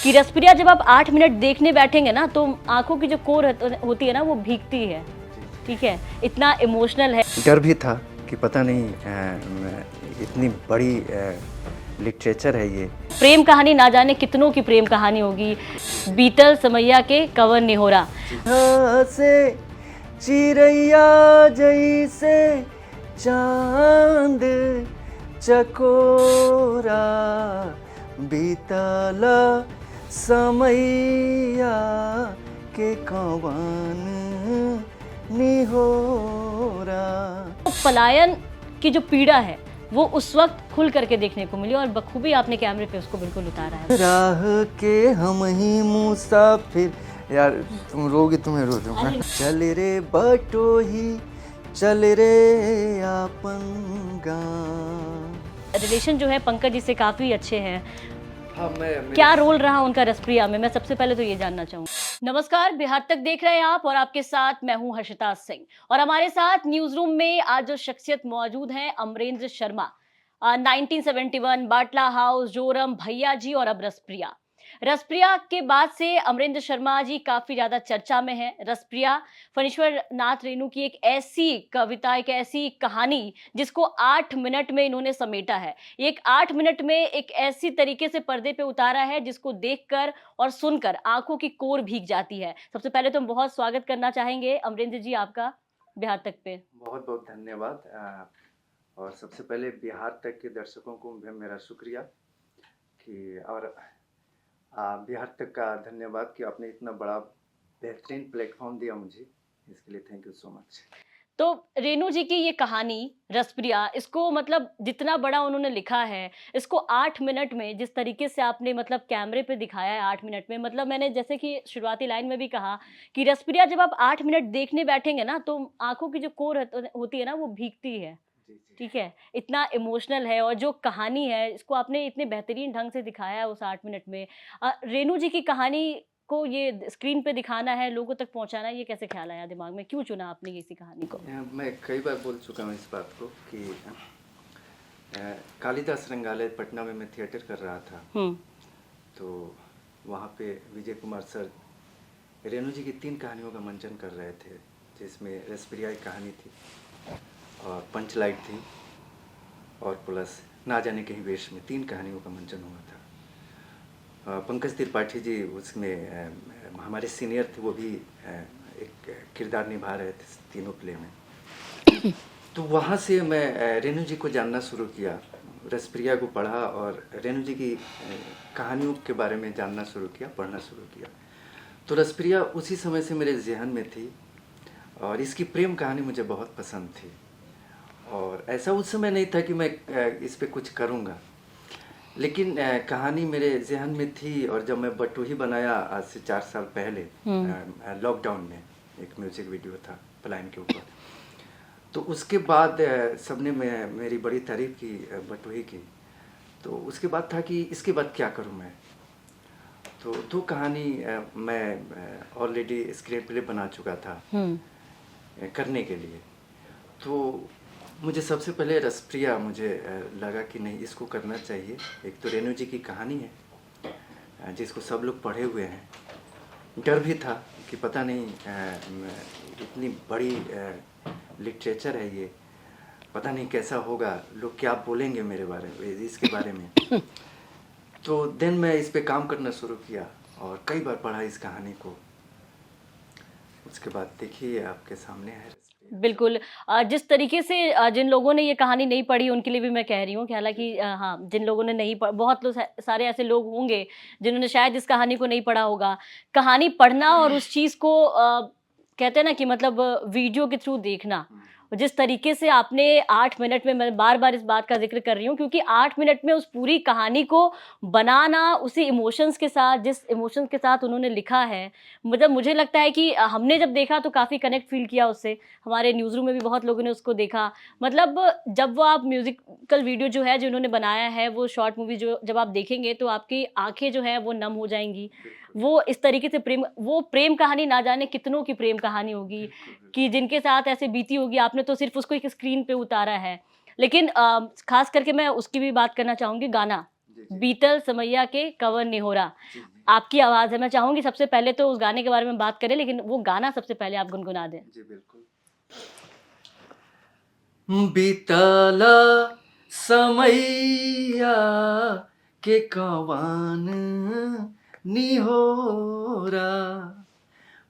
कि रसप्रिया जब आप 8 मिनट देखने बैठेंगे ना तो आंखों की जो कोर होती है ना वो भीगती है। ठीक है, इतना इमोशनल है। डर भी था कि पता नहीं इतनी बड़ी लिटरेचर है ये। प्रेम कहानी ना जाने कितनों की प्रेम कहानी होगी। बीतल समैया के कवन निहोरा। से चिड़ैया जैसे चांद चकोरा बीतल समैया के कवन निहोरा। पलायन की जो पीड़ा है वो उस वक्त खुल करके देखने को मिली और बखूबी आपने कैमरे पे उसको बिल्कुल उतारा है। राह के हम ही मुसाफिर। यार तुम रोगी, तुम्हें रो दूंगा। चल रे बटोही चल रे आपन गाँव। रिलेशन जो है पंकज जी से काफी अच्छे हैं। हाँ, क्या रोल रहा उनका रसप्रिया में, मैं सबसे पहले तो ये जानना चाहूंगी। नमस्कार, बिहार तक देख रहे हैं आप और आपके साथ मैं हूं हर्षिता सिंह और हमारे साथ न्यूज रूम में आज जो शख्सियत मौजूद हैं अमरेंद्र शर्मा, 1971, बाटला हाउस, जोरम, भैया जी और अब रसप्रिया। रसप्रिया के बाद से अमरेंद्र शर्मा जी काफी ज्यादा चर्चा में है। रसप्रिया फणीश्वर नाथ रेणु की एक ऐसी कविता, एक ऐसी कहानी जिसको 8 मिनट में इन्होंने समेटा है। एक 8 मिनट में एक ऐसी तरीके से पर्दे पे उतारा है जिसको देखकर और सुनकर आंखों की कोर भीग जाती है। सबसे पहले तो हम बहुत स्वागत करना चाहेंगे अमरेंद्र जी आपका बिहार तक पे। बहुत बहुत धन्यवाद। और सबसे पहले बिहार तक के दर्शकों को भी मेरा शुक्रिया कि और बिहार तक का धन्यवाद कि आपने इतना बड़ा बेहतरीन प्लेटफॉर्म दिया मुझे, इसके लिए थैंक यू सो मच। तो रेणु जी की ये कहानी रसप्रिया, इसको मतलब जितना बड़ा उन्होंने लिखा है, इसको 8 मिनट में जिस तरीके से आपने मतलब कैमरे पे दिखाया है 8 मिनट में, मतलब मैंने जैसे कि शुरुआती लाइन में भी कहा कि रसप्रिया जब आप 8 मिनट देखने बैठेंगे ना तो आंखों की जो कोर होती है ना वो भीगती है। ठीक है, इतना इमोशनल है और जो कहानी है इसको आपने इतने बेहतरीन ढंग से दिखाया है उस 8 मिनट में। रेणु जी की कहानी को ये स्क्रीन पे दिखाना है, लोगों तक पहुंचाना है, ये कैसे ख्याल आया दिमाग में, क्यों चुना आपने इसी कहानी को? मैं कई बार बोल चुका हूँ इस बात को कि कालिदास रंगालय पटना में मैं थिएटर कर रहा था। तो वहाँ पे विजय कुमार सर रेणु जी की 3 कहानियों का मंचन कर रहे थे, जिसमें रसप्रिया की कहानी थी और पंचलाइट थी और प्लस ना जाने कहीं वेश में 3 कहानियों का मंचन हुआ था। पंकज त्रिपाठी जी उसमें हमारे सीनियर थे, वो भी एक किरदार निभा रहे थे तीनों प्ले में। तो वहाँ से मैं रेणु जी को जानना शुरू किया, रसप्रिया को पढ़ा और रेणु जी की कहानियों के बारे में जानना शुरू किया, पढ़ना शुरू किया। तो रसप्रिया उसी समय से मेरे जहन में थी और इसकी प्रेम कहानी मुझे बहुत पसंद थी और ऐसा उस समय नहीं था कि मैं इस पे कुछ करूँगा, लेकिन कहानी मेरे जहन में थी। और जब मैं बटोही बनाया आज से 4 साल पहले, लॉकडाउन में एक म्यूजिक वीडियो था पलायन के ऊपर, तो उसके बाद सबने मेरी बड़ी तारीफ की बटोही की। तो उसके बाद था कि इसके बाद क्या करूं मैं। तो 2 कहानी मैं ऑलरेडी स्क्रीन प्ले बना चुका था करने के लिए। तो मुझे सबसे पहले रसप्रिया मुझे लगा कि नहीं, इसको करना चाहिए। एक तो रेणु जी की कहानी है जिसको सब लोग पढ़े हुए हैं। डर भी था कि पता नहीं इतनी बड़ी लिटरेचर है ये, पता नहीं कैसा होगा, लोग क्या बोलेंगे मेरे बारे में, इसके बारे में। तो देन मैं इस पे काम करना शुरू किया और कई बार पढ़ा इस कहानी को। उसके बाद देखिए आपके सामने है। बिल्कुल, जिस तरीके से जिन लोगों ने ये कहानी नहीं पढ़ी उनके लिए भी मैं कह रही हूँ कि हालांकि हाँ, जिन लोगों ने नहीं बहुत लोग सारे ऐसे लोग होंगे जिन्होंने शायद इस कहानी को नहीं पढ़ा होगा। कहानी पढ़ना और उस चीज़ को कहते हैं ना कि मतलब वीडियो के थ्रू देखना, जिस तरीके से आपने 8 मिनट में, मैं बार बार इस बात का जिक्र कर रही हूँ क्योंकि 8 मिनट में उस पूरी कहानी को बनाना, उसी इमोशंस के साथ, जिस इमोशंस के साथ उन्होंने लिखा है, मतलब मुझे लगता है कि हमने जब देखा तो काफ़ी कनेक्ट फील किया उससे। हमारे न्यूज़ रूम में भी बहुत लोगों ने उसको देखा। मतलब जब वो आप म्यूजिकल वीडियो जो है जो उन्होंने बनाया है, वो शॉर्ट मूवी जो जब आप देखेंगे तो आपकी आंखें जो है वो नम हो जाएंगी। वो इस तरीके से प्रेम कहानी ना जाने कितनों की प्रेम कहानी होगी कि जिनके साथ ऐसे बीती होगी। आपने तो सिर्फ उसको एक स्क्रीन पे उतारा है, लेकिन खास करके मैं उसकी भी बात करना चाहूंगी। गाना बीतल समैया के कवन निहोरा, आपकी आवाज़ है, मैं चाहूँगी सबसे पहले तो उस गाने के बारे में बात करें, लेकिन वो गाना सबसे पहले आप गुनगुना दें। जी बिल्कुल। बीतला समैया के कवन निहोरा,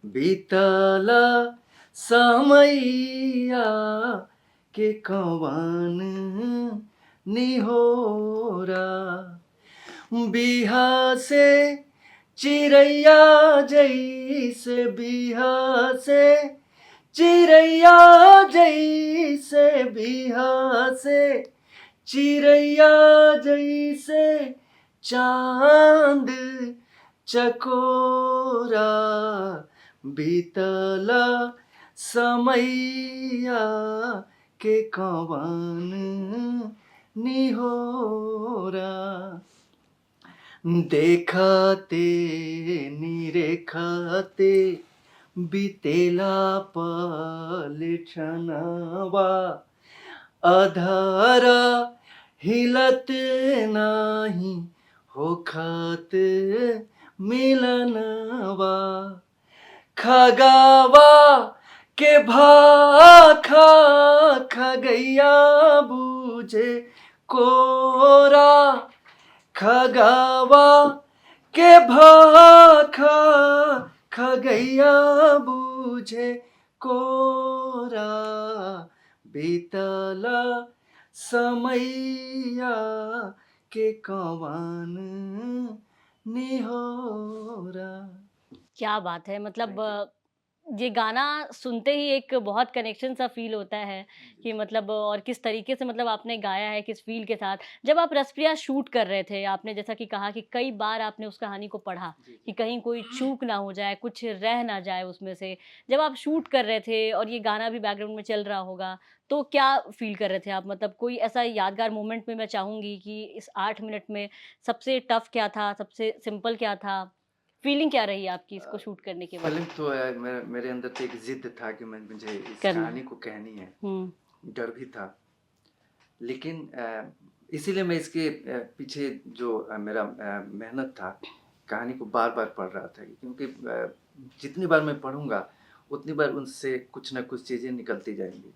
बीतला समैया के कवन निहोरा, बिहा से चिड़ैया जैसे, बिहा से चिड़ैया जैसे, बिहा से चिड़ैया जैसे, चांद चकोरा, बीतला समैया के कवन निहोरा, देखते निरेखते बीतेला पल क्षणवा, अधरा हिलत नाही होखत मिलनवा, खगावा के भाखा खगैया बूझे कोरा, खगावा के भाखा खगैया बूझे कोरा, बीतला समैया के कवन निहोरा। क्या बात है! मतलब ये गाना सुनते ही एक बहुत कनेक्शन सा फ़ील होता है कि मतलब और किस तरीके से मतलब आपने गाया है, किस फ़ील के साथ। जब आप रसप्रिया शूट कर रहे थे, आपने जैसा कि कहा कि कई बार आपने उस कहानी को पढ़ा जी, कि जी। कहीं कोई चूक ना हो जाए, कुछ रह ना जाए उसमें से। जब आप शूट कर रहे थे और ये गाना भी बैकग्राउंड में चल रहा होगा, तो क्या फ़ील कर रहे थे आप? मतलब कोई ऐसा यादगार मोमेंट में मैं चाहूँगी कि इस 8 मिनट में सबसे टफ़ क्या था, सबसे सिंपल क्या था? फ़ीलिंग क्या रही आपकी इसको शूट करने के बाद? फ़िल्म तो मेरे अंदर तो एक ज़िद था कि मुझे इस करना है। कहानी को कहनी है, हुँ। डर भी था। लेकिन इसीलिए मैं इसके पीछे जो मेरा मेहनत था, कहानी को बार-बार पढ़ रहा था, क्योंकि जितनी बार मैं पढ़ूँगा, उतनी बार उनसे कुछ न कुछ चीज़ें निकलती जाएँगी।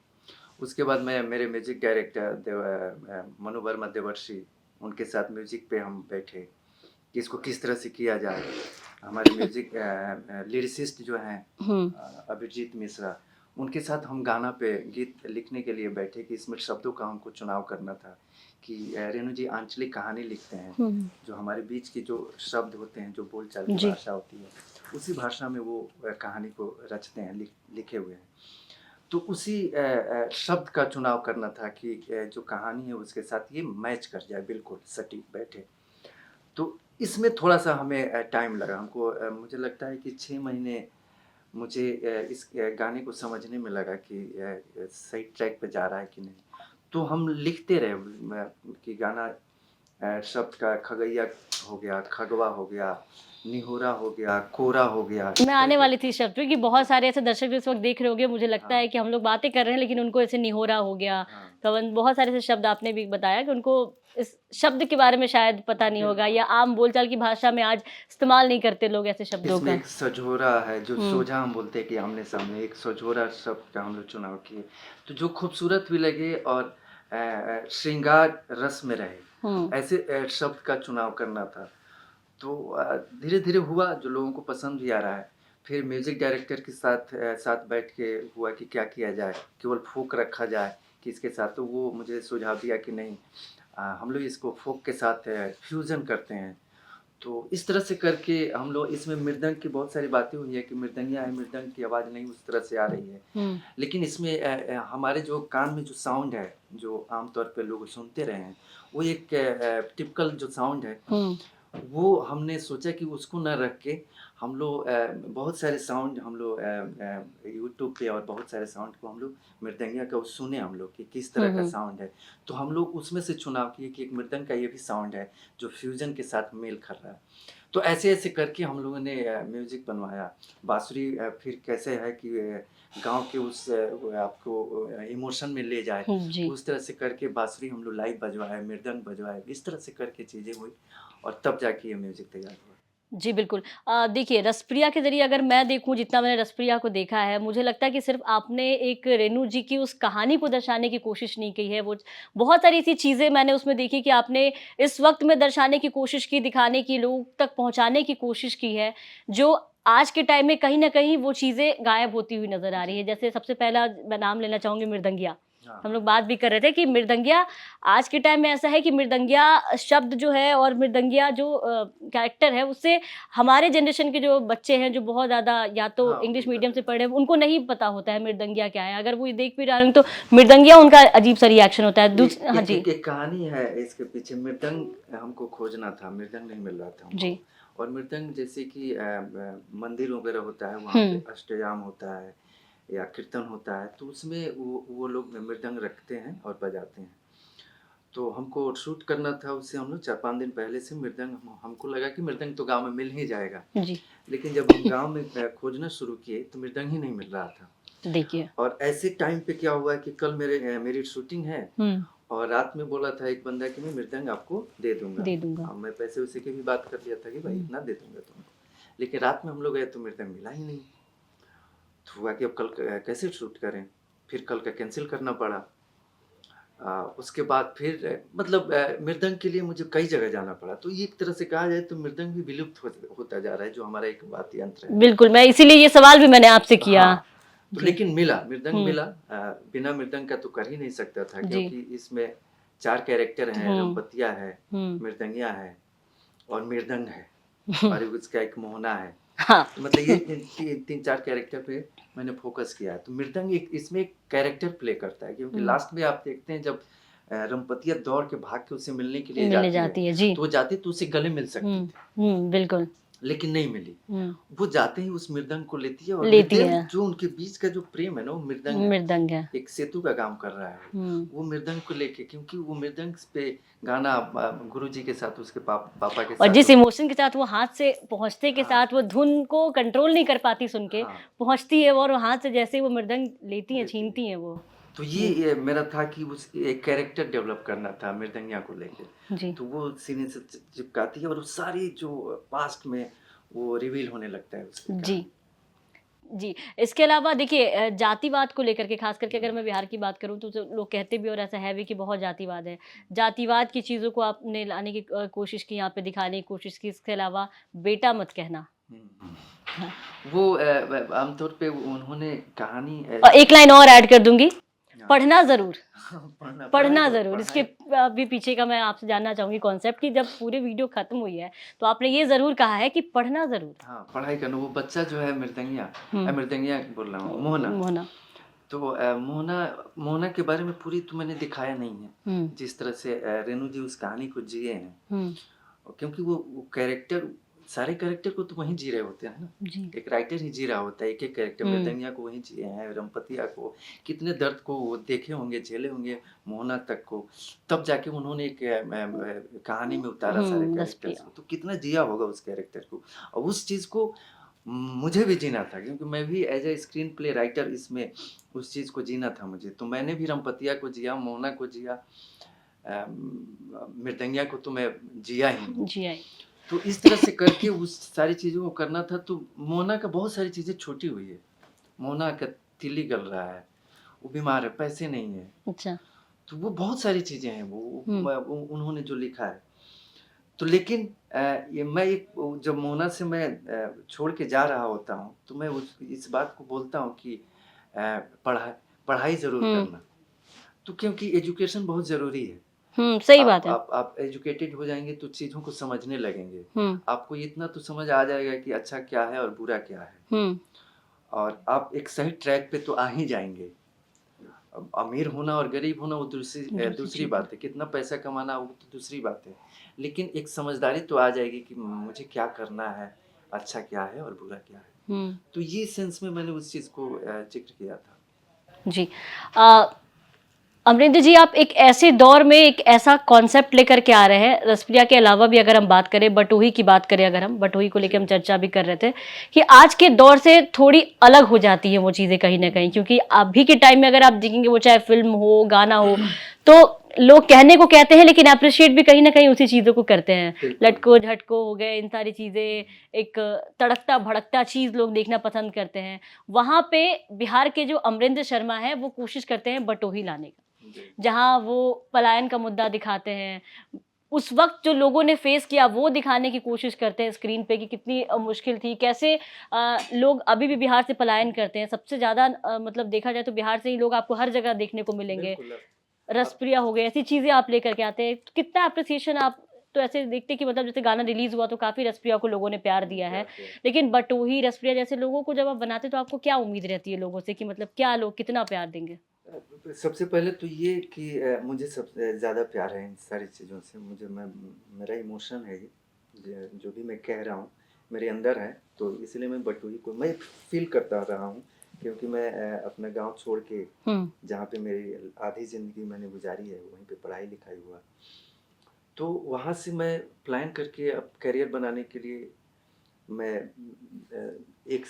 उसके बाद मैं मेरे म्यूज़िक डायरेक्टर मनु वर्मा देवर्षि, उनके साथ म्यूज़िक पे हम बैठे कि इसको किस तरह से किया जाए। हमारे म्यूज़िक लिरिसिस्ट जो हैं हुँ। अभिजीत मिश्रा, उनके साथ हम गाना पे गीत लिखने के लिए बैठे कि इसमें शब्दों का हमको चुनाव करना था कि रेणु जी आंचलिक कहानी लिखते हैं, हुँ। जो हमारे बीच के जो शब्द होते हैं, जो बोलचाल की जी। भाषा होती है, उसी भाषा में वो कहानी को रचते हैं, लिखे हुए हैं। तो उसी शब्द का चुनाव करना था कि जो कहानी है उसके साथ ये मैच कर जाए, बिल्कुल सटीक बैठे। तो इसमें थोड़ा-सा हमें टाइम लगा हमको, मुझे लगता है कि 6 महीने मुझे इस गाने को समझने में लगा कि सही ट्रैक पे जा रहा है कि नहीं। तो हम लिखते रहे कि गाना शब्द का खगैया हो गया, खगवा हो गया, निहोरा हो गया, कोरा हो गया, इस मैं तरह आने के। वाली थी इस शब्द पे कि बहुत सारे ऐसे दर्शक जो इस वक़्त देख रहे होंगे, मुझे लगता हाँ, है कि हम लोग बातें कर रहे हैं लेकिन उनको ऐसे निहोरा हो गया, हाँ। कवन बहुत सारे ऐसे शब्द आपने भी बताया कि उनको इस शब्द के बारे में शायद पता नहीं होगा या आम बोलचाल की भाषा में आज इस्तेमाल नहीं करते लोग ऐसे शब्दों इसमें का। एक सझोरा है, जो हुँ। सोझा हम बोलते हैं कि आमने-सामने, एक सझोरा शब्द का हम लोग चुनाव किए। तो जो खूबसूरत भी लगे और श्रृंगार रस में रहे, हुँ। ऐसे शब्द का चुनाव करना था। तो धीरे-धीरे हुआ, जो लोगों को पसंद भी आ रहा है। फिर म्यूज़िक डायरेक्टर के साथ बैठ के हुआ कि क्या किया जाए? केवल फ़ोक रखा जाए कि इसके साथ, तो वो मुझे सुझाव दिया कि नहीं, हम लोग इसको फ़ोक के साथ फ्यूज़न करते हैं। तो इस तरह से करके हम लोग इसमें मृदंग की बहुत सारी बातें हुई है कि मृदंगिया है, मृदंग की आवाज़ नहीं उस तरह से आ रही है। हुँ। लेकिन इसमें हमारे जो कान में जो साउंड है, जो आम तौर पे लोग सुनते रहे हैं, वो एक टिपिकल जो साउंड है, हुँ। वो हमने सोचा कि उसको ना रख के हम लोग बहुत सारे साउंड हम लोग यूट्यूब पे और बहुत सारे साउंड को हम लोग मृदंगिया का सुने हम लोग कि किस हुँ, तरह का हुँ। साउंड है। तो हम लोग उसमें से चुनाव किए कि एक मृदंग का ये भी साउंड है जो फ्यूजन के साथ मेल कर रहा है। तो ऐसे-ऐसे करके हम लोगों ने म्यूज़िक बनवाया। बाँसुरी फिर कैसे है कि गाँव के उस वो आपको इमोशन में ले जाए, हुँ, जी। उस तरह से करके बाँसुरी हम लोग लाइव बजवाए, मृदंग बजवाए, इस तरह से करके चीज़ें हुई और तब जाके ये म्यूज़िक तैयार हुआ। जी बिल्कुल। देखिए रसप्रिया के ज़रिए अगर मैं देखूँ, जितना मैंने रसप्रिया को देखा है, मुझे लगता है कि सिर्फ़ आपने एक रेणु जी की उस कहानी को दर्शाने की कोशिश नहीं की है। वो बहुत सारी ऐसी चीज़ें मैंने उसमें देखी कि आपने इस वक़्त में दर्शाने की कोशिश की, दिखाने की, लोगों तक पहुँचाने की कोशिश की है, जो आज के टाइम में कहीं न कहीं वो चीज़ें गायब होती हुई नज़र आ रही है। जैसे सबसे पहला मैं नाम लेना चाहूँगी मृदंगिया। हाँ, हम हाँ। लोग बात भी कर रहे थे कि मृदंगिया आज के टाइम में ऐसा है कि मृदंगिया शब्द जो है और मृदंगिया जो कैरेक्टर है, उससे हमारे जनरेशन के जो बच्चे हैं, जो बहुत ज़्यादा या तो हाँ, इंग्लिश उनका मीडियम तो से पढ़े हैं, उनको नहीं पता होता है मृदंगिया क्या है। अगर वो ये देख भी रहे हैं तो मृदंगिया उनका अजीब-सा रिएक्शन होता है। हाँ जी। एक कहानी है इसके पीछे। मृदंग हमको खोजना था, मृदंग नहीं मिल रहा था जी। हमको। और मृदंग जैसे कि मंदिर वगैरह होता है, वहाँ पे हुँ। अष्टयाम होता है या कीर्तन होता है, तो उसमें वो लोग मृदंग रखते हैं और बजाते हैं। तो हमको शूट करना था उससे, हम लोग 4-5 दिन पहले से मृदंग, हमको लगा कि मृदंग तो गाँव में मिल ही जाएगा। जी। लेकिन जब हम गाँव में खोजना शुरू किए तो मृदंग ही नहीं मिल रहा था। देखिए। और ऐसे टाइम पे क्या हुआ कि कल मेरी शूटिंग है, हुँ। और रात में बोला था एक बंदा कि मैं मृदंग आपको दे दूँगा। दे दूँगा। मैं पैसे वैसे की भी बात कर लिया था कि भाई हुँ। इतना दे दूँगा तुमको। लेकिन रात में हम लोग गए तो मृदंग मिला ही नहीं। तो हुआ कि अब कल कैसे शूट करें? फिर कल का कैंसिल करना पड़ा। उसके बाद फिर मतलब मृदंग के लिए मुझे कई जगह जाना पड़ा। तो ये एक तरह से कहा जाए तो मृदंग भी विलुप्त होता जा रहा है, जो हमारा एक वाद्य यंत्र है। बिल्कुल, मैं इसीलिए ये सवाल भी मैंने आपसे किया। हाँ, तो जी। लेकिन मिला, मृदंग हुँ। मिला। बिना मृदंग का तो कर ही नहीं सकता था, जी। क्योंकि इसमें 4 कैरेक्टर हैं, हुँ। रमपतिया है, हुँ। मृदंगिया है और मृदंग है, और उसका एक मोहना है। हाँ। तो मतलब ये 3-4 कैरेक्टर पे मैंने फ़ोकस किया है। तो मृदंग एक इसमें एक कैरेक्टर प्ले करता है, क्योंकि हुँ। लास्ट में आप देखते हैं जब रमपतिया दौड़ के भाग के उसे मिलने के लिए मिलने जाती है, जाती है, जी। तो वो जाती तो उसे गले मिल सकती हुँ। थी, बिल्कुल। लेकिन नहीं मिली। हुँ। वो जाते ही उस मृदंग को लेती है, और लेती मृदंग है। जो उनके बीच का जो प्रेम है ना, वो मृदंग है। मृदंग है। एक सेतु का काम कर रहा है हुँ। वो मृदंग को लेके, क्योंकि वो मृदंग पे गाना गुरुजी के साथ, उसके पापा के और साथ जिस इमोशन के साथ वो हाथ से पहुँचते के हाँ, साथ वो धुन को कंट्रोल नहीं कर पाती सुन के, हाँ, पहुँचती है वो और हाथ से जैसे ही वो मृदंग लेती हैं, लेती है। छीनती हैं वो। तो हुँ। ये मेरा था कि उस एक कैरेक्टर डेवलप करना था मृदंगिया को लेके। जी। तो वो सीने से चिपकाती है, और वो सारी जो पास्ट में वो रिवील होने लगता है उसकी जी। कहानी। जी, इसके अलावा देखिए जातिवाद को लेकर के ख़ास करके अगर हुँ। मैं बिहार की बात करूँ तो जो लोग कहते भी और ऐसा है भी कि बहुत जातिवाद है। जातिवाद की चीज़ों को आपने लाने की कोशिश की, यहाँ पे दिखाने की कोशिश की, इसके अलावा बेटा मत कहना। हुँ। हाँ, वो आमतौर पे उन्होंने कहानी और एक लाइन और ऐड कर दूँगी, हाँ। पढ़ना ज़रूर। पढ़ना पढ़ना ज़रूर, ज़रूर। इसके पढ़ाई। भी पीछे का मैं आपसे जानना चाहूँगी कॉन्सेप्ट कि जब पूरी वीडियो ख़त्म हुई है, तो आपने ये ज़रूर कहा है कि पढ़ना ज़रूर। हाँ, पढ़ाई करना। वो बच्चा जो है मृदंगिया, हुँ। मृदंगिया बोल रहा हूँ, मोहना। मोहना। तो मोहना मोहना के बारे में पूरी तो मैंने दिखाया नहीं है, हुँ। जिस तरह से रेणु जी उस कहानी को जिए हैं। हुँ। क्योंकि वो कैरेक्टर, सारे कैरेक्टर को तो वहीं जी रहे होते हैं ना। जी। एक राइटर ही जी रहा होता है, एक-एक कैरेक्टर। हुँ। मृदंगिया को वहीं जिए हैं, रमपतिया को, कितने दर्द को वो देखे होंगे, झेले होंगे, मोहना तक को। तब जाके उन्होंने एक कहानी में उतारा सारे कैरेक्टर्स रसप्रिया। को। तो कितना जिया होगा उस कैरेक्टर को। और उस चीज़ को मुझे भी जीना था, क्योंकि मैं भी as a screen play writer इसमें उस चीज़ को जीना था मुझे। तो मैंने भी रमपतिया को जिया, मोहना को जिया, मृदंगिया को तो मैं जिया ही हूँ। जी आई। तो इस तरह से करके उस सारी चीज़ों को करना था। तो मोना का बहुत सारी चीज़ें छूटी हुई है। मोना का तिल्ली गल रहा है, वो बीमार है, पैसे नहीं है। अच्छा। तो वो बहुत सारी चीज़ें हैं हुँ। वो उन्होंने जो लिखा है। तो लेकिन ये मैं एक जब मोना से मैं छोड़ के जा रहा होता हूँ, तो मैं इस बात को बोलता हूँ कि पढ़ाई ज़रूर हुँ। करना। तो क्योंकि एजुकेशन बहुत ज़रूरी है। सही बात है। आप एजुकेटेड हो जाएँगे तो चीज़ों को समझने लगेंगे। हुँ। आपको इतना तो समझ आ जाएगा कि अच्छा क्या है और बुरा क्या है, हुँ। और आप एक सही ट्रैक पे तो आ ही जाएँगे। अब अमीर होना और गरीब होना वो दूसरी चीज़ है। बात है। कितना पैसा कमाना वो तो दूसरी बात है। लेकिन एक समझदारी तो आ जाएगी कि मुझे क्या करना है, अच्छा क्या है और बुरा क्या है। हुँ। तो ये सेंस में मैंने उस चीज़ को ज़िक्र किया था। जी। अमरिंदर जी, आप एक ऐसे दौर में एक ऐसा कॉन्सेप्ट लेकर के आ रहे हैं, रसप्रिया के अलावा भी अगर हम बात करें, बटोही की बात करें, अगर हम बटोही को लेके हम चर्चा भी कर रहे थे कि आज के दौर से थोड़ी अलग हो जाती है वो चीज़ें कहीं न कहीं, क्योंकि अभी के टाइम में अगर आप देखेंगे वो चाहे फ़िल्म हो, गाना हो, तो लोग कहने को कहते हैं लेकिन अप्रिशिएट भी कहीं ना कहीं उसी चीजों को करते हैं। बिल्कुल। लटको झटको हो गए, इन सारी चीजें, एक तड़कता भड़कता चीज लोग देखना पसंद करते हैं। वहां पे बिहार के जो अमरिंदर शर्मा है वो कोशिश करते हैं बटोही लाने का, जी। जहां वो पलायन का मुद्दा दिखाते हैं। उस वक्त जो लोगों ने फेस किया वो दिखाने की कोशिश करते हैं स्क्रीन पे कि कितनी मुश्किल थी, कैसे लोग अभी भी बिहार से पलायन करते हैं। सबसे ज्यादा मतलब देखा जाए तो बिहार से ही लोग आपको हर जगह देखने को मिलेंगे। बिल्कुल। रसप्रिया हो गए, ऐसी चीजें आप लेकर के आते हैं। तो कितना अप्रिसिएशन आप तो ऐसे देखते कि मतलब जैसे गाना रिलीज हुआ तो काफी रसप्रिया को लोगों ने प्यार दिया है, लेकिन बटोही रसप्रिया जैसे लोगों को जब आप बनाते तो आपको क्या उम्मीद रहती है लोगों से कि मतलब क्या लोग कितना प्यार देंगे? सबसे पहले तो ये कि मुझे सबसे ज़्यादा प्यार है इन सारी चीज़ों से। मेरा इमोशन है ये, जो भी मैं कह रहा हूँ मेरे अंदर है, तो इसलिए मैं बटोही को मैं फील करता रहा हूँ, क्योंकि मैं अपना गांव छोड़ के जहाँ पे मेरी आधी ज़िंदगी मैंने गुजारी है वहीं पे पढ़ाई लिखाई हुआ, तो वहाँ से मैं प्लान करके अब करियर बनाने के लिए मैं एक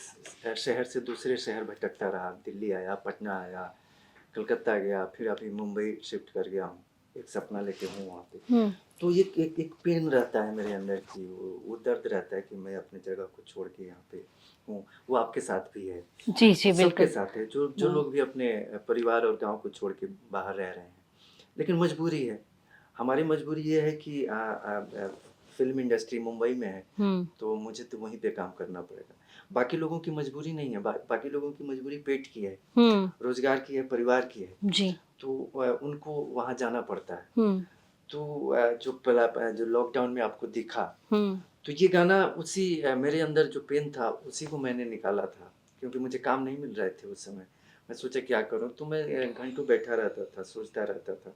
शहर से दूसरे शहर भटकता रहा। दिल्ली आया, पटना आया, कलकत्ता गया, फिर अभी मुंबई शिफ्ट कर गया हूँ। एक सपना लेके हूँ वहाँ पे। तो ये एक पेन रहता है मेरे अंदर की, वो दर्द रहता है कि मैं अपनी जगह को छोड़ के यहाँ पे हूँ। वो आपके साथ भी है, जी जी सबके बिल्कुल। साथ है, जो लोग भी अपने परिवार और गांव को छोड़ के बाहर रह रहे हैं। लेकिन मजबूरी है, हमारी मजबूरी ये है कि फिल्म इंडस्ट्री मुंबई में है, तो मुझे तो वहीं पे काम करना पड़ेगा। बाकी लोगों की मजबूरी नहीं है, बाकी लोगों की मजबूरी पेट की है, रोजगार की है, परिवार की है, जी। तो उनको वहाँ जाना पड़ता है। तो जो लॉकडाउन में आपको दिखा, तो ये गाना उसी मेरे अंदर जो पेन था उसी को मैंने निकाला था, क्योंकि मुझे काम नहीं मिल रहे थे उस समय। मैं सोचा क्या करूं, तो मैं घंटों बैठा रहता था, सोचता रहता था।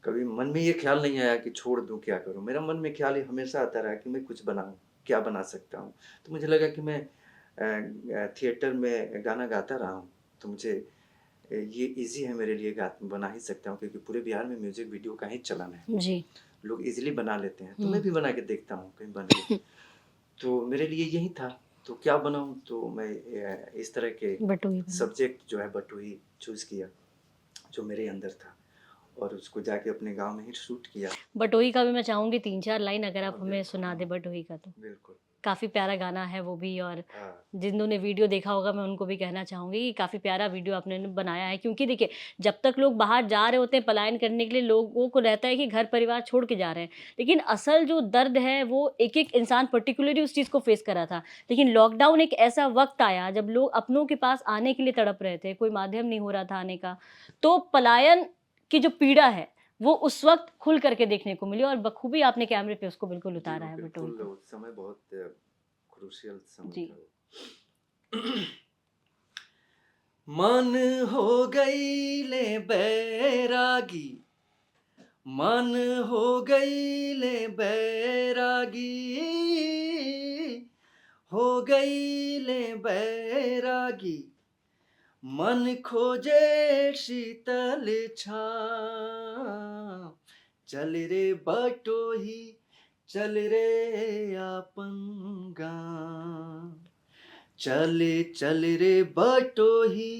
कभी मन में ये ख्याल नहीं आया कि छोड़ दूं, क्या करूं। मेरा मन में ख्याल हमेशा आता रहा कि मैं कुछ बनाऊं, क्या बना सकता हूं। तो मुझे लगा कि मैं थिएटर में गाना गाता रहा हूं, तो मुझे ये इजी है मेरे लिए, बना ही सकता हूँ, क्योंकि पूरे बिहार में म्यूजिक वीडियो का ही चलन है जी। लोग इजीली बना लेते हैं, तो मैं भी बना के देखता हूँ कहीं बन गया। तो मेरे लिए यही था, तो क्या बनाऊं, तो मैं इस तरह के बटोही सब्जेक्ट जो है बटोही चूज किया, जो मेरे अंदर था, और उसको जाके अपने गांव में ही शूट किया। बटोही का भी मैं चाहूंगी 3-4 लाइन अगर आप हमें सुना दे बटोही का, तो बिल्कुल। काफी प्यारा गाना है वो भी। और हाँ। जिन्होंने वीडियो देखा होगा मैं उनको भी कहना चाहूंगी कि काफी प्यारा वीडियो आपने बनाया है, क्योंकि देखिए जब तक लोग बाहर जा रहे होते हैं पलायन करने के लिए, लोगों को रहता है कि घर परिवार छोड़ के जा रहे हैं, लेकिन असल जो दर्द है वो एक एक इंसान पर्टिकुलरली उस चीज को फेस कर रहा था। लेकिन लॉकडाउन एक ऐसा वक्त आया जब लोग अपनों के पास आने के लिए तड़प रहे थे, कोई माध्यम नहीं हो रहा था आने का, तो पलायन की जो पीड़ा है वो उस वक्त खुल करके देखने को मिली, और बखूबी आपने कैमरे पे उसको बिल्कुल उतारा है बटोही बिल्कुल, को। उस समय बहुत क्रूशियल समय जी। था वो। मन हो गई ले बैरागी, मन हो गई ले बैरागी, हो गई ले बैरागी, मन खोजे शीतल छाँव। चल रे बटोही, चल रे आपन गाँव। चल चल रे बटोही,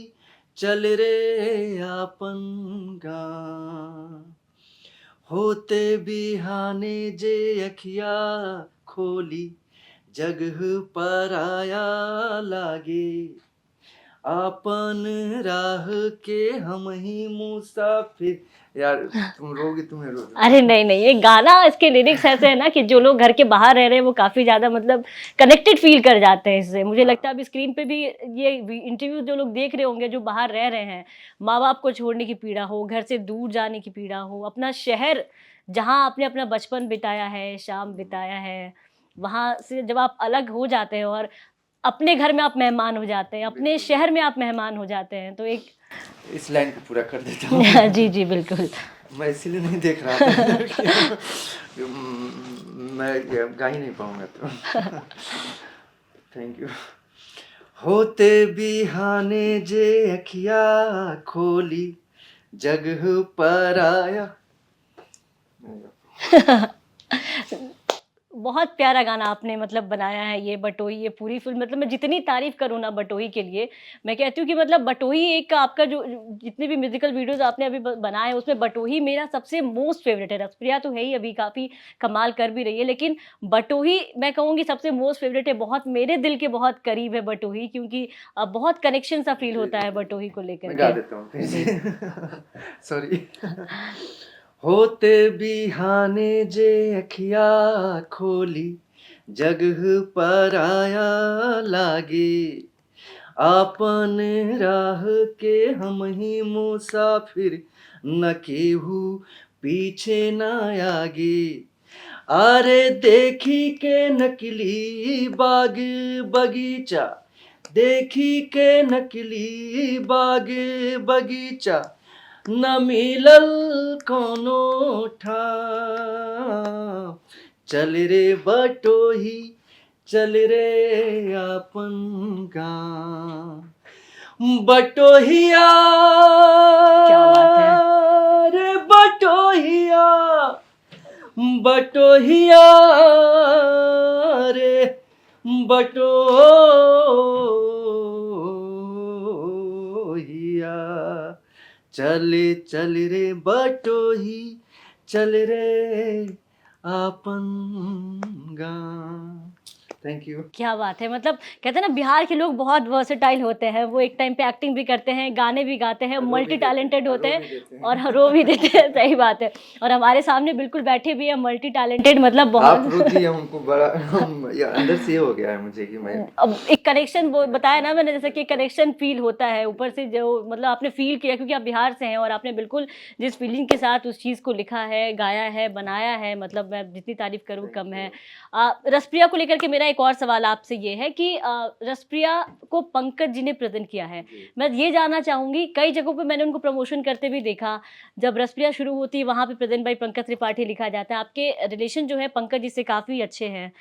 चल रे आपन गाँव। होते बिहाने जे अखिया खोली, जगह पराया लागे, आपन राह के हम ही मुसाफिर। यार तुम रोगी, तुम्हें रोगी। अरे नहीं नहीं, ये गाना, इसके लिरिक्स ऐसे है ना कि जो लोग घर के बाहर रह रहे हैं वो काफी ज्यादा मतलब कनेक्टेड फील कर जाते हैं इससे। मुझे लगता है अभी स्क्रीन पे भी ये इंटरव्यू जो लोग देख रहे होंगे, जो बाहर रह रहे हैं, माँ बाप को छोड़ने की पीड़ा हो, घर से दूर जाने की पीड़ा हो, अपना शहर जहाँ आपने अपना बचपन बिताया है, शाम बिताया है, वहां से जब आप अलग हो जाते हैं और अपने घर में आप मेहमान हो जाते हैं, अपने शहर में आप मेहमान हो जाते हैं, तो एक इस लाइन को पूरा कर देता हूँ। जी जी बिल्कुल। मैं इसीलिए नहीं देख रहा था मैं गा ही नहीं पाऊंगा तो। Thank you. होते बिहाने जे अखिया खोली, जगह पर आया। बहुत प्यारा गाना आपने मतलब बनाया है ये बटोही, ये पूरी फ़िल्म मतलब मैं जितनी तारीफ़ करूँ ना बटोही के लिए, मैं कहती हूँ कि मतलब बटोही एक आपका जो जितने भी म्यूज़िकल वीडियोज़ आपने अभी ब बनाए हैं, उसमें बटोही मेरा सबसे मोस्ट फ़ेवरेट है। रसप्रिया तो है ही अभी काफ़ी कमाल कर भी रही है, लेकिन बटोही मैं कहूँगी सबसे मोस्ट फ़ेवरेट है। बहुत मेरे दिल के बहुत करीब है बटोही क्योंकि बहुत कनेक्शन सा फ़ील जी, होता जी, है जी। बटोही को लेकर मैं गा के। देता हूँ फिर जी। से। सॉरी। होते बिहाने जे अखिया खोली, जगह पर आया लागे, आपन राह के हम ही मुसाफिर, न केहू पीछे न आगे। अरे देखी के नकली बाग बगीचा, देखी के नकली बाग बगीचा, न मिलल कोनो ठाम। चल रे बटोही, चल रे आपन गाँव। बटोहिया क्या बात है! रे बटोहिया, बटोहिया रे बटोहिया, चल चल रे बटोही, चल रे आपन गाँव। Thank you. क्या बात है! मतलब कहते हैं ना बिहार के लोग बहुत वर्सेटाइल होते हैं, वो एक टाइम पे एक्टिंग भी करते हैं, गाने भी गाते हैं, रो भी मल्टी देते टैलेंटेड हैं, होते रो हैं भी देते और हैं। रो भी देते हैं, सही बात है। और हमारे सामने बिल्कुल बैठे भी हैं मल्टी टैलेंटेड मतलब आप रो बहुत दिए हमको बड़ा या अंदर से ये हो गया है मुझे कि मैं अब एक कनेक्शन वो बताया ना मैंने जैसे कि कनेक्शन फ़ील होता है ऊपर से जो मतलब आपने फ़ील किया क्योंकि आप बिहार से हैं और आपने बिल्कुल जिस फ़ीलिंग के साथ उस चीज़ को लिखा है, गाया है, बनाया है मतलब मैं जितनी तारीफ़ करूँ थैंक कम यू। है। रसप्रिया को लेकर के मेरा एक और सवाल आपसे ये है कि रसप्रिया को पंकज जी ने प्रेज़ेंट किया है। जी। मैं ये जानना चाहूँगी कई जगहों पे मैंने उनको प्रमोशन करते भी देखा, जब रसप्रिया शुरू होती है वहाँ पे प्रेज़ेंट बाय पंकज त्रिपाठी लिखा जाता है। आपके रिलेशन जो है पंकज जी से काफ़ी अच्छे हैं।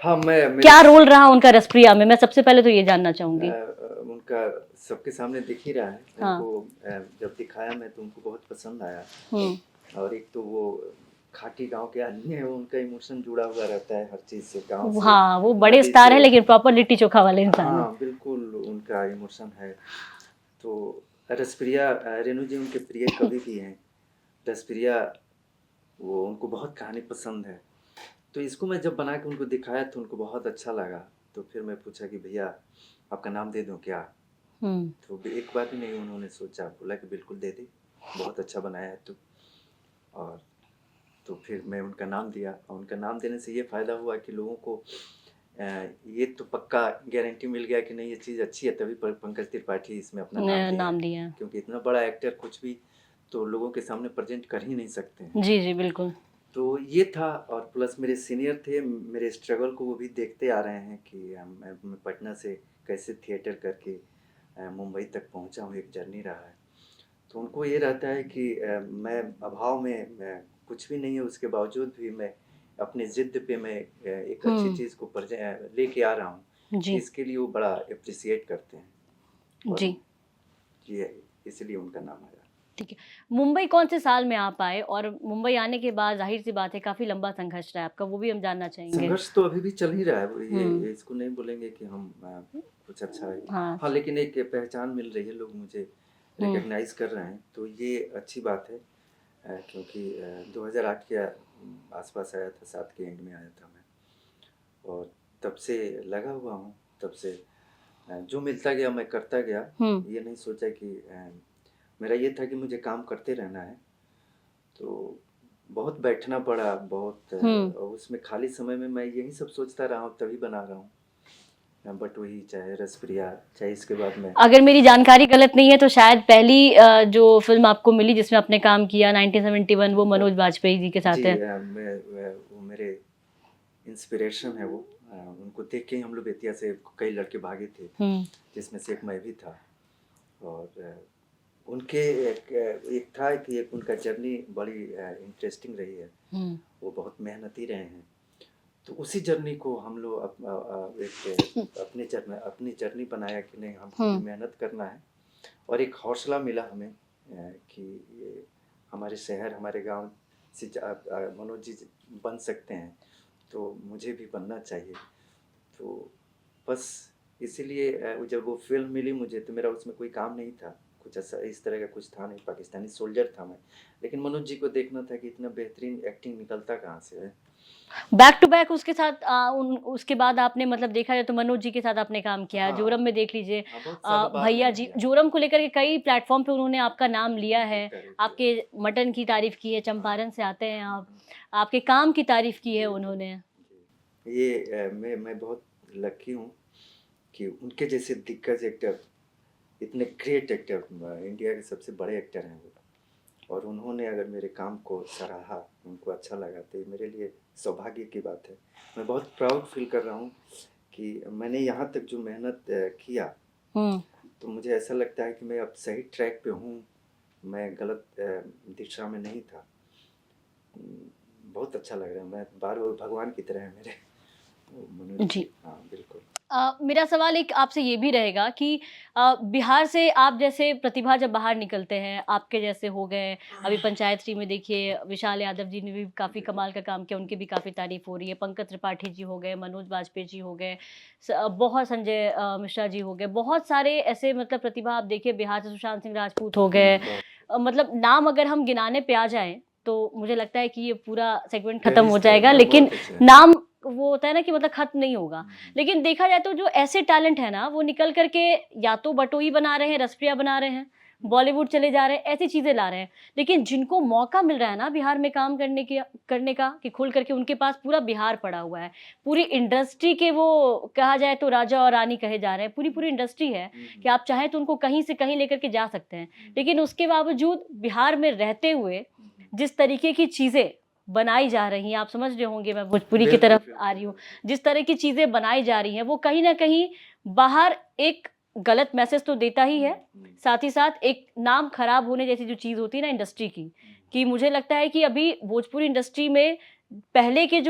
हाँ, मैं मेरे क्या रोल रहा उनका रसप्रिया में? मैं सबसे पहले तो ये जानना चाहूँगी। उनका सबके सामने दिख ही रहा है। हाँ। उनको जब दिखाया मैं तो उनको बहुत पसंद आया। हुँ। और एक तो वो खाटी गाँव के आदमी हैं, उनका इमोशन जुड़ा हुआ रहता है हर चीज़ से, गाँव से, हाँ, वो बड़े नदी स्टार से। हैं लेकिन प्रॉपर लिट्टी-चोखा वाले इंसान हैं। हाँ, बिल्कुल उनका इमोशन है। तो रसप्रिया रेणु जी उनके प्रिय कवि भी हैं। रसप्रिया वो उनको बहुत कहानी पसंद है। तो इसको मैं जब बना के उनको दिखाया तो उनको बहुत अच्छा लगा। तो फिर मैं पूछा कि भैया आपका नाम दे दूँ क्या? हुँ। तो एक बार भी नहीं उन्होंने सोचा, बोला कि बिल्कुल दे दे, बहुत अच्छा बनाया है तू। और तो फिर मैं उनका नाम दिया और उनका नाम देने से ये फ़ायदा हुआ कि लोगों को ये तो पक्का गारंटी मिल गया कि नहीं ये चीज़ अच्छी है, तभी पंकज त्रिपाठी इसमें अपना नाम दिया है। नाम दिया है। क्योंकि इतना बड़ा एक्टर कुछ भी तो लोगों के सामने प्रेज़ेंट कर ही नहीं सकते हैं। जी, जी, बिल्कुल। तो ये था और प्लस मेरे सीनियर थे, मेरे स्ट्रगल को वो भी देखते आ रहे हैं कि मैं पटना से कैसे थिएटर करके मुंबई तक पहुंचा हूँ, एक जर्नी रहा है। तो उनको ये रहता है कि मैं अभाव में मैं कुछ भी नहीं है, उसके बावजूद भी मैं अपनी ज़िद पे मैं एक अच्छी हुँ। चीज़ को लेके आ रहा हूँ। जी, इसके लिए वो बड़ा एप्रिसिएट करते हैं और जी, ये इसलिए उनका नाम आया। ठीक है। मुंबई कौन-से साल में आप आए और मुंबई आने के बाद ज़ाहिर-सी बात है काफ़ी लंबा संघर्ष रहा है आपका, वो भी हम जानना चाहेंगे? संघर्ष तो अभी भी चल ही रहा है, वो हुँ। ये इसको नहीं बोलेंगे कि हम कुछ अच्छा है। हाँ। हाँ, लेकिन एक पहचान मिल रही है, लोग मुझे हुँ। रिकॉग्नाइज़ कर रहे हैं, तो ये अच्छी बात है। क्योंकि 2008 के आस-पास आया था, 7 के एंड में आया था मैं और तब से लगा हुआ हूँ, तब से जो मिलता गया मैं करता गया। हुँ। ये नहीं सोचा कि मेरा ये था कि मुझे काम करते रहना है, तो बहुत बैठना पड़ा, बहुत हुँ। और उसमें खाली समय में मैं यही सब सोचता रहा हूँ, तभी बना रहा हूँ। बटोही, चाहे रसप्रिया, चाहे इसके बाद में अगर मेरी जानकारी गलत नहीं है तो शायद पहली जो फ़िल्म आपको मिली जिसमें आपने काम किया 1971 वो मनोज बाजपेयी जी के साथ जी है। वो मेरे इंस्पिरेशन है वो। उनको देख के ही हम लोग बेतिया से कई लड़के भागे थे, हुँ। जिसमें से एक मैं भी था। और उनके एक था कि एक उनका जर्नी बड़ी इंटरेस्टिंग रही है। हुँ। वो बहुत मेहनती रहे हैं। तो उसी जर्नी को हम लोग एक अपनी जर्नी बनाया कि नहीं हमको भी हुँ। मेहनत करना है और एक हौसला मिला हमें कि ये हमारे शहर हमारे गांव से मनोज जी बन सकते हैं। तो मुझे भी बनना चाहिए। तो बस इसीलिए जब वो फ़िल्म मिली मुझे तो मेरा उसमें कोई काम नहीं था, कुछ ऐसा इस तरह का कुछ था नहीं, पाकिस्तानी सोल्जर था मैं। लेकिन मनोज जी को देखना था कि इतना बेहतरीन एक्टिंग निकलता कहाँ से है। बैक टू बैक उसके साथ उसके बाद आपने मतलब देखा जाए तो मनोज जी के साथ आपने काम किया है। हाँ, जोरम में देख लीजिए, हाँ, बहुत सालों बाद भैया मैंने जी, किया। जोरम को लेकर के कई प्लेटफॉर्म पे उन्होंने आपका नाम लिया है, तारीफ़ किया। आपके मटन की तारीफ की है, हाँ, चंपारण से आते हैं आप, हाँ, आपके काम की तारीफ की है जी, उन्होंने। जी। ये मैं बहुत लकी हूँ कि उनके जैसे दिग्गज एक्टर, इतने ग्रेट एक्टर, इंडिया के सबसे बड़े एक्टर हैं वो, और उन्होंने अगर मेरे काम को सराहा, उनको अच्छा लगा, तो ये मेरे लिए सौभाग्य की बात है। मैं बहुत प्राउड फील कर रहा हूँ कि मैंने यहाँ तक जो मेहनत किया, तो मुझे ऐसा लगता है कि मैं अब सही ट्रैक पे हूँ, मैं गलत दिशा में नहीं था। बहुत अच्छा लग रहा है, मैं बार बार भगवान की तरह है मेरे मनोज जी। जी। हाँ, बिल्कुल। मेरा सवाल एक आपसे ये भी रहेगा कि बिहार से आप जैसे प्रतिभा जब बाहर निकलते हैं, आपके जैसे हो गए, अभी पंचायत श्री में देखिए विशाल यादव जी ने भी काफ़ी कमाल का काम किया, उनकी भी काफ़ी तारीफ हो रही है। पंकज त्रिपाठी जी हो गए, मनोज बाजपेयी जी हो गए, बहुत संजय मिश्रा जी हो गए, बहुत सारे ऐसे मतलब प्रतिभा आप देखिए, बिहार से सुशांत सिंह राजपूत हो गए। मतलब नाम अगर हम गिनाने पे आ जाएँ, तो मुझे लगता है कि ये पूरा सेगमेंट खत्म हो फहरिस्त है, जाएगा, हाँ, लेकिन बहुत अच्छा है। नाम वो होता है ना कि मतलब खत्म नहीं होगा। हम्म, लेकिन देखा जाए तो जो ऐसे टैलेंट है ना, वो निकल कर के या तो बटोई बना रहे हैं, रसप्रिया बना रहे हैं, बॉलीवुड चले जा रहे हैं, ऐसी चीज़ें ला रहे हैं। लेकिन जिनको मौका मिल रहा है ना बिहार में काम करने का कि खुल करके उनके पास पूरा बिहार पड़ा हुआ है। पूरी इंडस्ट्री के वो कहा जाए तो राजा और रानी कहे जा रहे हैं। पूरी इंडस्ट्री है कि आप चाहें तो उनको कहीं से कहीं लेकर के जा सकते हैं। लेकिन उसके बावजूद बिहार में रहते हुए जिस तरीके की चीज़ें बनाई जा रही हैं, आप समझ रहे होंगे मैं भोजपुरी की बिल्कुल, तरफ बिल्कुल, आ रही हूँ। बिल्कुल। जिस तरह की चीज़ें बनाई जा रही हैं, वो कहीं न कहीं बाहर एक गलत मैसेज तो देता ही है, साथ ही साथ एक नाम खराब होने जैसी जो चीज़ होती है ना इंडस्ट्री की, कि मुझे लगता है कि अभी भोजपुरी इंडस्ट्री में पहले के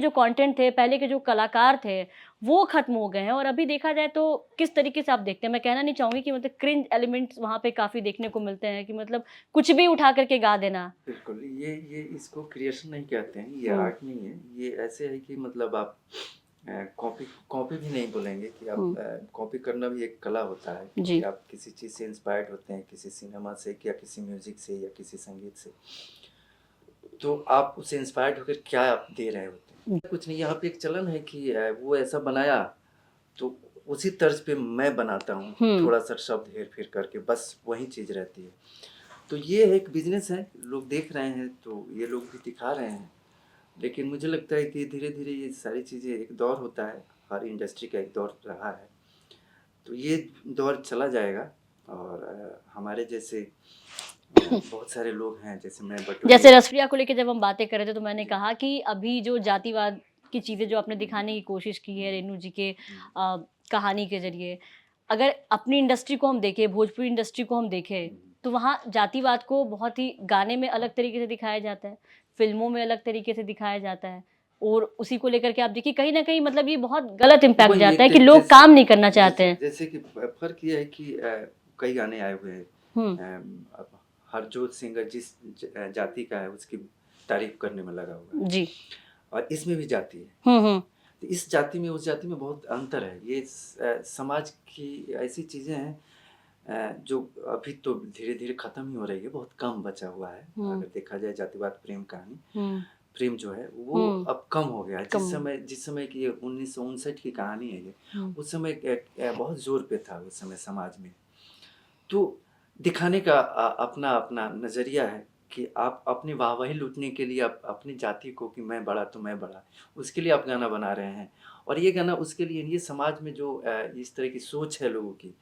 जो कंटेंट थे, पहले के जो कलाकार थे, वो खत्म हो गए हैं। और अभी देखा जाए तो किस तरीके से आप देखते हैं? मैं कहना नहीं चाहूँगी कि मतलब क्रिंज एलिमेंट्स वहाँ पे काफ़ी देखने को मिलते हैं कि मतलब कुछ भी उठा कर के गा देना। बिल्कुल, ये इसको क्रिएशन नहीं कहते हैं, ये हुँ, आर्ट नहीं है। ये ऐसे है कि मतलब आप कॉपी कॉपी भी नहीं बोलेंगे कि आप हुँ, कॉपी करना भी एक कला होता है कि जी। आप किसी चीज़ से इंस्पायर्ड होते हैं, किसी सिनेमा से या किसी म्यूज़िक से या किसी संगीत से। तो आप उससे इंस्पायर्ड होकर क्या आप दे रहे होते हैं? कुछ नहीं, यहाँ पे एक चलन है कि वो ऐसा बनाया, तो उसी तर्ज पे मैं बनाता हूँ, हुँ, थोड़ा-सा शब्द हेर-फेर करके, बस वही चीज़ रहती है। तो ये एक बिज़नेस है, लोग देख रहे हैं, तो ये लोग भी दिखा रहे हैं। लेकिन मुझे लगता है कि धीरे-धीरे ये सारी चीज़ें, एक दौर होता है, हर इंडस्ट्री का एक दौर रहा है। तो ये दौर चला जाएगा, और हमारे जैसे बहुत सारे लोग हैं, जैसे मैं जैसे बटोही। रसप्रिया को लेके जब हम बातें कर रहे थे तो मैंने जी। कहा कि अभी जो जातिवाद की चीज़ें जो आपने दिखाने की कोशिश की है रेणु जी के कहानी के ज़रिए, अगर अपनी इंडस्ट्री को हम देखें, भोजपुरी इंडस्ट्री को हम देखें, तो वहाँ जातिवाद को बहुत ही गाने में अलग तरीके से दिखाया जाता है, फ़िल्मों में अलग तरीके से दिखाया जाता है, और उसी को लेकर के आप देखिए कहीं न कहीं मतलब ये बहुत गलत इम्पैक्ट वही जाता एक है कि लोग जैसे काम नहीं करना चाहते हैं। जैसे कि फ़र्क ये है कि कई गाने आए हुए हैं। हुँ, अब हर जो सिंगर जिस जाति का है उसकी तारीफ़ करने में लगा हुआ है, जी। और इसमें भी जाति है। हुँ, हुँ। तो इस जाति में उस जाति में बहुत अंतर है। ये समाज की ऐसी चीज़ें हैं जो अभी तो धीरे-धीरे ख़त्म ही हो रही है, बहुत कम बचा हुआ है। हुँ, अगर देखा जाए जातिवाद प्रेम कहानी, हुँ, प्रेम जो है वो हुँ, अब कम हो गया है। कम हो जिस समय की ये 1959 की कहानी है ये, हुँ, उस समय बहुत ज़ोर पे था उस समय समाज में। तो दिखाने का अपना-अपना नज़रिया है कि आप अपनी वाहवाही लूटने के लिए आप अपनी जाति को कि मैं बड़ा तो मैं बड़ा, उसके लिए आप गाना बना रहे हैं। और ये गाना उसके लिए, ये समाज में जो इस तरह की सोच है लोगों की,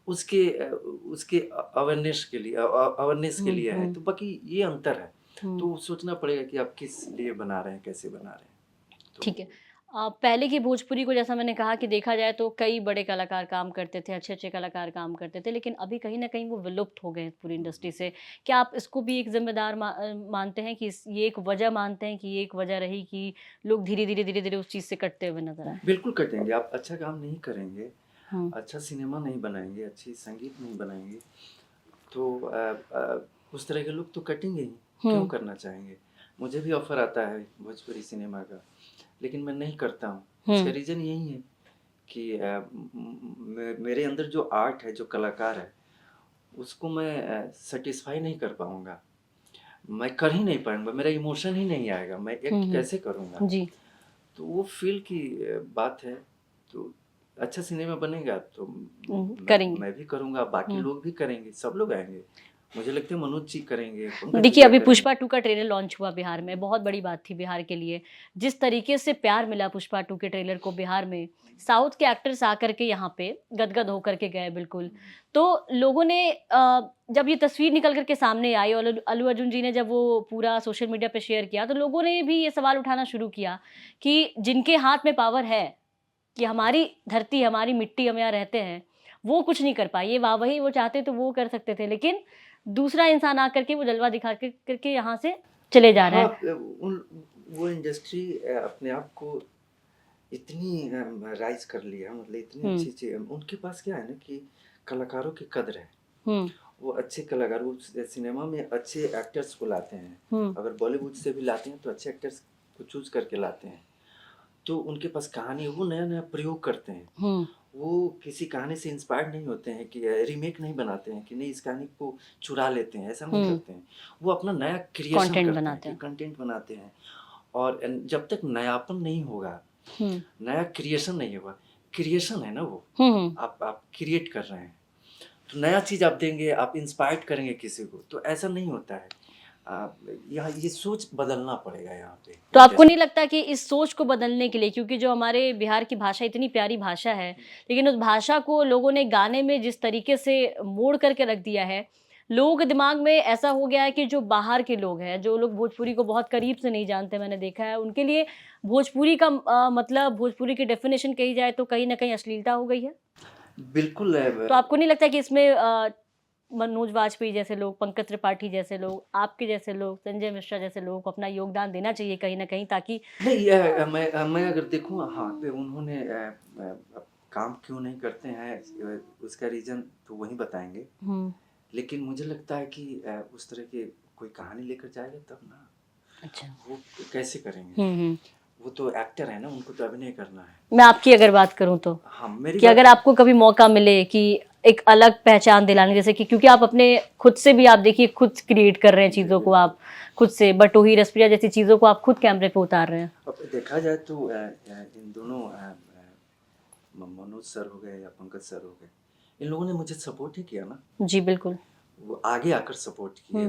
उसके अवेयरनेस के लिए अवेयरनेस के हुँ, लिए है। हुँ, तो बाकी ये अंतर है। हुँ। तो सोचना पड़ेगा कि आप किस लिए बना रहे हैं, कैसे बना रहे हैं। ठीक है। तो पहले की भोजपुरी को जैसा मैंने कहा कि देखा जाए तो कई बड़े कलाकार काम करते थे, अच्छे-अच्छे कलाकार काम करते थे, लेकिन अभी कहीं न कहीं वो विलुप्त हो गए हैं पूरी इंडस्ट्री से। क्या आप इसको भी एक ज़िम्मेदार मानते हैं कि ये एक वजह मानते हैं कि ये एक वजह रही कि लोग धीरे-धीरे उस चीज़ से कटते हुए नज़र आए? बिल्कुल कटेंगे, आप अच्छा काम नहीं करेंगे, हुँ, अच्छा सिनेमा नहीं बनाएँगे, अच्छी संगीत नहीं बनाएँगे, तो उस तरह के लोग तो कटेंगे ही, क्यों हुँ, करना चाहेंगे? मुझे भी ऑफर आता है भोजपुरी सिनेमा का, लेकिन मैं नहीं करता हूँ। इसका रीज़न यही है कि मेरे अंदर जो आर्ट है, जो कलाकार है, उसको मैं सेटिस्फाई नहीं कर पाऊँगा, मैं कर ही नहीं पाऊँगा, मेरा इमोशन ही नहीं आएगा, मैं एक्ट कैसे करूँगा? जी। तो वो फ़ील की बात है। तो अच्छा सिनेमा बनेगा तो करेंगे। मैं भी करूँगा, बाकी लोग भी करेंगे, सब लोग आएँगे। मुझे लगता है मनोज जी करेंगे, पंकज देखिए भैया अभी करेंगे। पुष्पा 2 का ट्रेलर लॉन्च हुआ बिहार में, बहुत बड़ी बात थी बिहार के लिए। जिस तरीके से प्यार मिला पुष्पा 2 के ट्रेलर को बिहार में, साउथ के एक्टर्स आकर के यहाँ पे गदगद होकर के गए बिल्कुल। तो लोगों ने जब ये तस्वीर निकल कर के सामने आई और अल्लू अर्जुन जी ने जब वो पूरा सोशल मीडिया पे शेयर किया, तो लोगों ने भी ये सवाल उठाना शुरू किया कि जिनके हाथ में पावर है, कि हमारी धरती, हमारी मिट्टी, हम यहाँ रहते हैं, वो कुछ नहीं कर पाए। ये वाह-वही वो चाहते तो वो कर सकते थे, लेकिन दूसरा इंसान आकर के वो जलवा दिखा के करके यहाँ से चले जा रहे हैं। हाँ, वो इंडस्ट्री अपने आप को इतनी राइज कर लिया, मतलब इतनी अच्छी उनके पास क्या है ना कि कलाकारों की कदर है। वो अच्छे कलाकार, वो सिनेमा में अच्छे एक्टर्स को लाते हैं। अगर बॉलीवुड से भी लाते हैं तो अच्छे एक्टर्स को चूज करके लाते हैं। तो उनके पास कहानी, वो नया नया प्रयोग करते हैं। वो किसी कहानी से इंस्पायर्ड नहीं होते हैं कि रीमेक नहीं बनाते हैं कि नहीं इस कहानी को चुरा लेते हैं, ऐसा नहीं करते हैं। वो अपना नया क्रिएशन करते हैं, कंटेंट बनाते हैं। और जब तक नयापन नहीं होगा, नया क्रिएशन नहीं होगा, क्रिएशन है ना वो, आप क्रिएट कर रहे हैं, तो नया चीज आप देंगे, आप इंस्पायर्ड करेंगे किसी को, तो ऐसा नहीं होता है। यहाँ ये सोच बदलना पड़ेगा यहाँ पे। तो आपको नहीं लगता कि इस सोच को बदलने के लिए, क्योंकि जो हमारे बिहार की भाषा इतनी प्यारी भाषा है, लेकिन उस भाषा को लोगों ने गाने में जिस तरीके से मोड़ करके रख दिया है, लोगों के दिमाग में ऐसा हो गया है कि जो बाहर के लोग हैं, जो लोग भोजपुरी को बहुत करीब से नहीं जानते, मैंने देखा है, उनके लिए भोजपुरी का मतलब, भोजपुरी की डेफिनेशन कही जाए तो कहीं ना कहीं अश्लीलता हो गई है। बिल्कुल तो आपको नहीं लगता कि इसमें मनोज वाजपेयी जैसे लोग, पंकज त्रिपाठी जैसे लोग, आपके जैसे लोग, संजय मिश्रा जैसे लोगों को अपना योगदान देना चाहिए कहीं ना कहीं, ताकि नहीं, मैं अगर देखूँ, हाँ, उन्होंने काम क्यों नहीं करते हैं, उसका रीजन तो वही बताएंगे। लेकिन मुझे लगता है कि उस तरह की कोई कहानी लेकर जाएगा तब ना। अच्छा, वो कैसे करेंगे? वो तो एक्टर है ना, उनको तो अभिनय करना है। मैं आपकी अगर बात करूं तो हाँ, मेरी कि अगर आपको कभी मौका मिले कि एक अलग पहचान दिलाने, जैसे कि क्योंकि आप अपने खुद से भी, आप देखिए, खुद क्रिएट कर रहे हैं चीज़ों को, आप खुद से बटोही, रसप्रिया जैसी चीज़ों को आप खुद कैमरे पे उतार रहे हैं। अब देखा जाए तो इन दोनों मनोज सर हो गए या पंकज सर हो गए, इन लोगों ने मुझे सपोर्ट ही किया ना। जी बिल्कुल। वो आगे आकर सपोर्ट किए,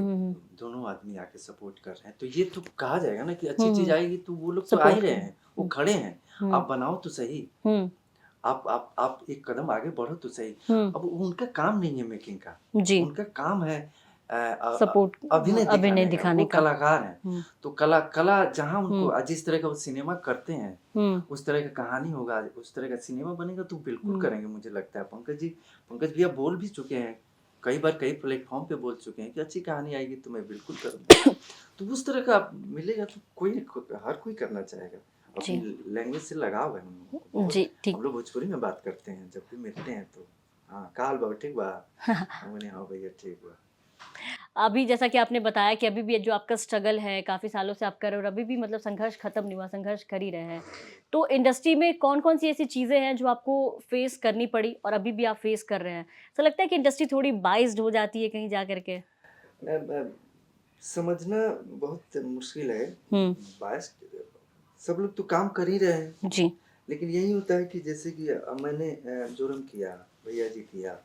दोनों आदमी आके सपोर्ट कर रहे हैं, तो ये तो कहा जाएगा ना कि अच्छी चीज आएगी, तो वो लोग तो आ ही रहे हैं, वो खड़े हैं, आप बनाओ तो सही, आप एक कदम आगे बढ़ो तो सही। अब उनका काम नहीं है मेकिंग का, उनका काम है सपोर्ट, अभिनय दिखाने का। वो कलाकार हैं, तो कला जहाँ उनको जिस तरह का वो सिनेमा करते हैं, उस तरह का कहानी होगा, उस तरह का सिनेमा बनेगा तो बिल्कुल करेंगे। मुझे लगता है पंकज भैया बोल भी चुके हैं कई बार, कई प्लेटफॉर्म पे बोल चुके हैं कि अच्छी कहानी आएगी तो मैं बिल्कुल करूँगा। तो उस तरह का मिलेगा तो हर कोई करना चाहेगा। अपनी लैंग्वेज से लगाव है हम लोग। जी ठीक। हम लोग भोजपुरी में बात करते हैं जब भी मिलते हैं, तो हाँ, काल बा ठीक बा, हमने हाँ भैया ठीक बा। अभी जैसा कि आपने बताया कि अभी भी जो आपका स्ट्रगल है, काफ़ी सालों से आप कर रहे हो और अभी भी मतलब संघर्ष खत्म नहीं हुआ, संघर्ष कर ही रहे हैं। तो इंडस्ट्री में कौन-कौन सी ऐसी चीज़ें हैं जो आपको फेस करनी पड़ी और अभी भी आप फेस कर रहे हैं? ऐसा लगता है कि इंडस्ट्री थोड़ी बाइस्ड हो जाती है कहीं जा कर के? समझना बहुत मुश्किल है। बाइस्ड, सब लोग तो काम कर ही रहे हैं। जी। लेकिन यही होता है कि जैसे कि मैंने जुर्म किया, भैया जी किया।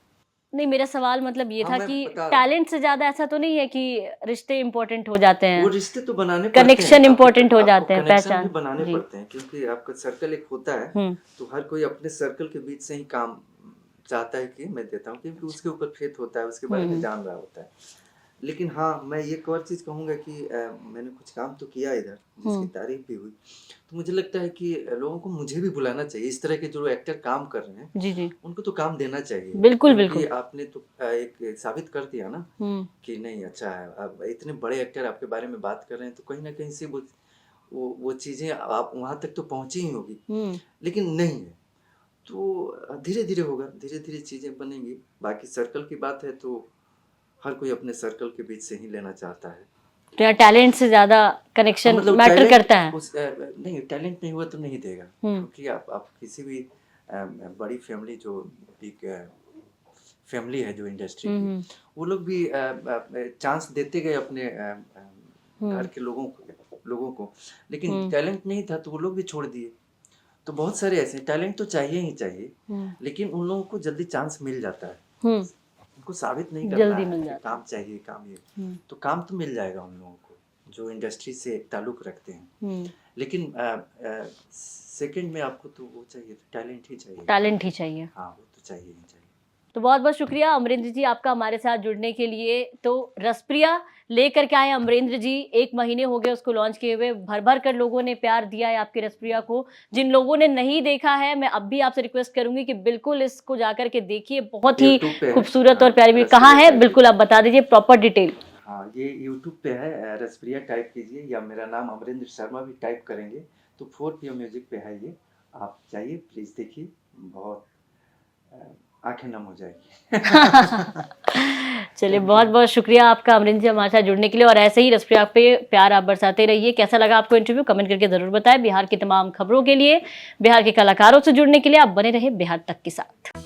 नहीं, मेरा सवाल मतलब ये हाँ, था कि टैलेंट से ज़्यादा ऐसा तो नहीं है कि रिश्ते इम्पोर्टेंट हो जाते हैं? वो रिश्ते तो बनाने पड़ते हैं, कनेक्शन इम्पोर्टेंट हो जाते हैं, कनेक्शन पहचान भी बनाने पड़ते हैं, क्योंकि आपका सर्कल एक होता है, तो हर कोई अपने सर्कल के बीच से ही काम चाहता है कि मैं देता हूँ, क्योंकि उसके ऊपर फेथ होता है, उसके बारे में जान रहा होता है। लेकिन हाँ, मैं एक और चीज़ कहूँगा कि मैंने कुछ काम तो किया इधर, जिसकी तारीफ भी हुई, तो मुझे लगता है कि लोगों को मुझे भी बुलाना चाहिए। इस तरह के जो एक्टर काम कर रहे हैं, जी जी, उनको तो काम देना चाहिए। बिल्कुल क्योंकि बिल्कुल। आपने तो एक साबित कर दिया ना कि नहीं अच्छा है, अब इतने बड़े एक्टर आपके बारे में बात कर रहे हैं, तो कहीं ना कहीं से वो चीज़ें आप वहाँ तक तो पहुँची ही होगी, लेकिन नहीं है। तो धीरे धीरे होगा, धीरे धीरे चीज़ें बनेंगी। बाकी सर्कल की बात है तो हर कोई अपने सर्कल के बीच से ही लेना चाहता है। तो यहाँ टैलेंट से ज्यादा कनेक्शन मतलब मैटर talent करता है। नहीं, टैलेंट नहीं हुआ तो नहीं देगा, क्योंकि आप किसी भी बड़ी फैमिली जो बिग फैमिली है जो इंडस्ट्री की, वो लोग भी चांस देते गए अपने घर के लोगों को, लेकिन टैलेंट नहीं था तो वो लोग भी छोड़ दिए। तो बहुत सारे ऐसे टैलेंट तो चाहिए ही चाहिए, लेकिन उन लोगों को जल्दी चांस मिल जाता है। उनको साबित नहीं करना जल्दी है मिल कि जाता काम चाहिए, काम ये, तो काम तो मिल जाएगा उन लोगों को जो इंडस्ट्री से ताल्लुक रखते हैं। लेकिन सेकंड में आपको तो वो चाहिए, तो टैलेंट ही चाहिए। टैलेंट ही चाहिए। हाँ, वो तो चाहिए ही चाहिए। तो बहुत बहुत शुक्रिया अमरेंद्र जी आपका हमारे साथ जुड़ने के लिए। तो रसप्रिया लेकर के आए अमरेंद्र जी, 1 महीने हो गए उसको लॉन्च किए हुए, भर भर कर लोगों ने प्यार दिया है आपकी रसप्रिया को। जिन लोगों ने नहीं देखा है, मैं अब भी आपसे रिक्वेस्ट करूंगी कि बिल्कुल इसको जाकर के देखिए, बहुत ही YouTube पे है। खूबसूरत और हाँ, प्यारी। रसप्रिया कहाँ है टाइप बिल्कुल आप बता दीजिए प्रॉपर डिटेल। हाँ, ये यूट्यूब पे है, रसप्रिया टाइप कीजिए, या मेरा नाम अमरेंद्र शर्मा भी टाइप करेंगे तो 4PM म्यूजिक पे है ये। आप जाइए प्लीज़, देखिए, बहुत आंखें नम हो जाएगी। चलिए बहुत बहुत शुक्रिया आपका अमरेंद्र जी हमारे साथ जुड़ने के लिए, और ऐसे ही रसप्रिया पे प्यार आप बरसाते रहिए। कैसा लगा आपको इंटरव्यू, कमेंट करके जरूर बताएं। बिहार की तमाम खबरों के लिए, बिहार के कलाकारों से जुड़ने के लिए आप बने रहे बिहार तक के साथ।